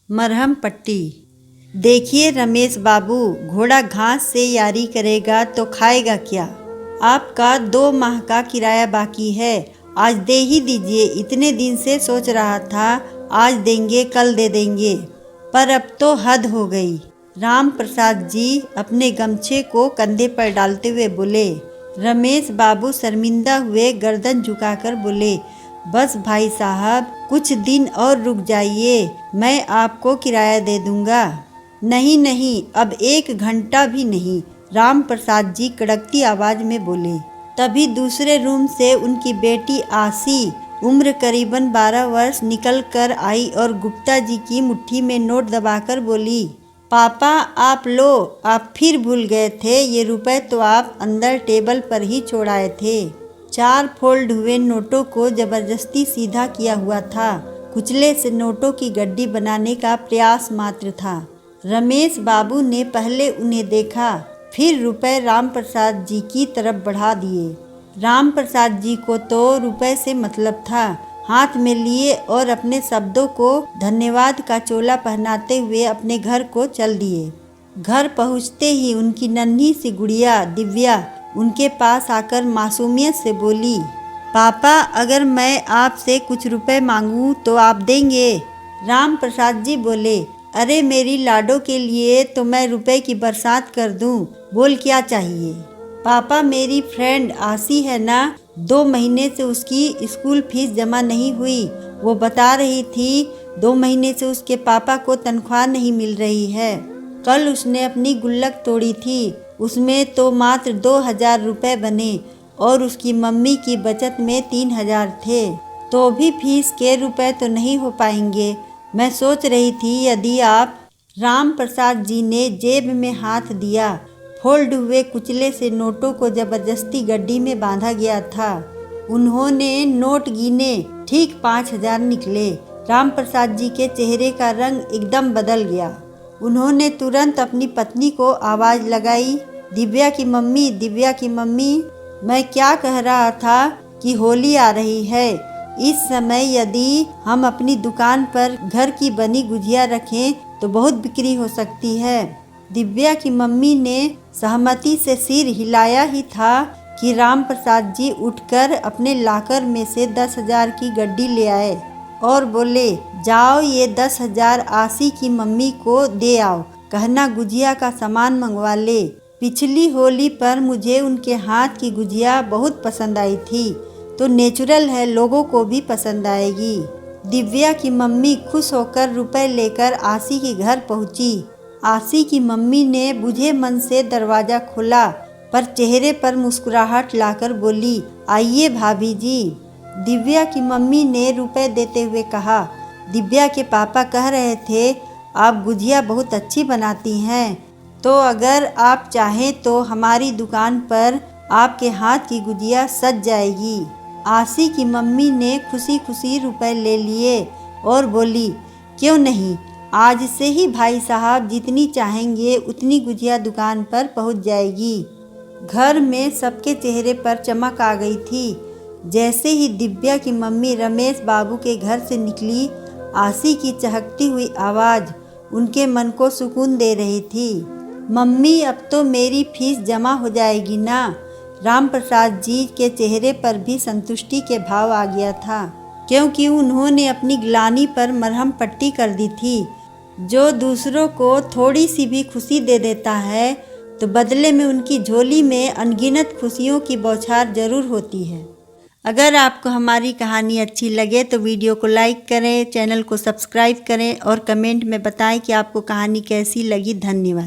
मरहम पट्टी। देखिए रमेश बाबू, घोड़ा घास से यारी करेगा तो खाएगा क्या। आपका 2 माह का किराया बाकी है, आज दे ही दीजिए। इतने दिन से सोच रहा था, आज देंगे कल दे देंगे, पर अब तो हद हो गई। राम प्रसाद जी अपने गमछे को कंधे पर डालते हुए बोले। रमेश बाबू शर्मिंदा हुए गर्दन झुकाकर बोले, बस भाई साहब, कुछ दिन और रुक जाइए, मैं आपको किराया दे दूंगा। नहीं नहीं, अब 1 घंटा भी नहीं, राम प्रसाद जी कड़कती आवाज में बोले। तभी दूसरे रूम से उनकी बेटी आसी, उम्र करीबन 12 वर्ष, निकल कर आई और गुप्ता जी की मुट्ठी में नोट दबाकर बोली, पापा आप लो। आप फिर भूल गए थे, ये रुपए तो आप अंदर टेबल पर ही छोड़ आए थे। 4 फोल्ड हुए नोटों को जबरदस्ती सीधा किया हुआ था। कुचले से नोटों की गड्डी बनाने का प्रयास मात्र था। रमेश बाबू ने पहले उन्हें देखा, फिर रुपए राम प्रसाद जी की तरफ बढ़ा दिए। राम प्रसाद जी को तो रुपए से मतलब था। हाथ में लिए और अपने शब्दों को धन्यवाद का चोला पहनाते हुए अपने घर को चल दिए। घर पहुंचते ही उनकी नन्ही सी गुड़िया दिव्या उनके पास आकर मासूमियत से बोली, पापा अगर मैं आपसे कुछ रुपए मांगूं तो आप देंगे। राम प्रसाद जी बोले, अरे मेरी लाडो के लिए तो मैं रुपए की बरसात कर दूं, बोल क्या चाहिए। पापा मेरी फ्रेंड आसी है ना, 2 महीने से उसकी स्कूल फीस जमा नहीं हुई। वो बता रही थी 2 महीने से उसके पापा को तनख्वाह नहीं मिल रही है। कल उसने अपनी गुल्लक तोड़ी थी, उसमें तो मात्र 2000 रुपये बने और उसकी मम्मी की बचत में 3000 थे, तो भी फीस के रुपए तो नहीं हो पाएंगे। मैं सोच रही थी यदि आप। राम प्रसाद जी ने जेब में हाथ दिया। फोल्ड हुए कुचले से नोटों को जबरदस्ती गड्डी में बांधा गया था। उन्होंने नोट गिने, ठीक 5000 निकले। राम प्रसाद जी के चेहरे का रंग एकदम बदल गया। उन्होंने तुरंत अपनी पत्नी को आवाज लगाई, दिव्या की मम्मी, दिव्या की मम्मी। मैं क्या कह रहा था कि होली आ रही है। इस समय यदि हम अपनी दुकान पर घर की बनी गुजिया रखें तो बहुत बिक्री हो सकती है। दिव्या की मम्मी ने सहमति से सिर हिलाया ही था कि राम प्रसाद जी उठकर अपने लाकर में से 10,000 की गड्डी ले आए और बोले, जाओ ये 10,000 आसी की मम्मी को दे आओ, कहना गुजिया का सामान मंगवा ले। पिछली होली पर मुझे उनके हाथ की गुजिया बहुत पसंद आई थी, तो नेचुरल है लोगों को भी पसंद आएगी। दिव्या की मम्मी खुश होकर रुपए लेकर आसी के घर पहुंची। आसी की मम्मी ने बुझे मन से दरवाजा खोला, पर चेहरे पर मुस्कुराहट लाकर बोली, आइए भाभी जी। दिव्या की मम्मी ने रुपए देते हुए कहा, दिव्या के पापा कह रहे थे आप गुजिया बहुत अच्छी बनाती हैं, तो अगर आप चाहें तो हमारी दुकान पर आपके हाथ की गुजिया सज जाएगी। आसी की मम्मी ने खुशी खुशी रुपए ले लिए और बोली, क्यों नहीं, आज से ही भाई साहब जितनी चाहेंगे उतनी गुजिया दुकान पर पहुंच जाएगी। घर में सबके चेहरे पर चमक आ गई थी। जैसे ही दिव्या की मम्मी रमेश बाबू के घर से निकली, आसी की चहकती हुई आवाज़ उनके मन को सुकून दे रही थी। मम्मी अब तो मेरी फीस जमा हो जाएगी ना। राम प्रसाद जी के चेहरे पर भी संतुष्टि के भाव आ गया था, क्योंकि उन्होंने अपनी ग्लानि पर मरहम पट्टी कर दी थी। जो दूसरों को थोड़ी सी भी खुशी दे देता है तो बदले में उनकी झोली में अनगिनत खुशियों की बौछार जरूर होती है। अगर आपको हमारी कहानी अच्छी लगे तो वीडियो को लाइक करें, चैनल को सब्सक्राइब करें और कमेंट में बताएं कि आपको कहानी कैसी लगी। धन्यवाद।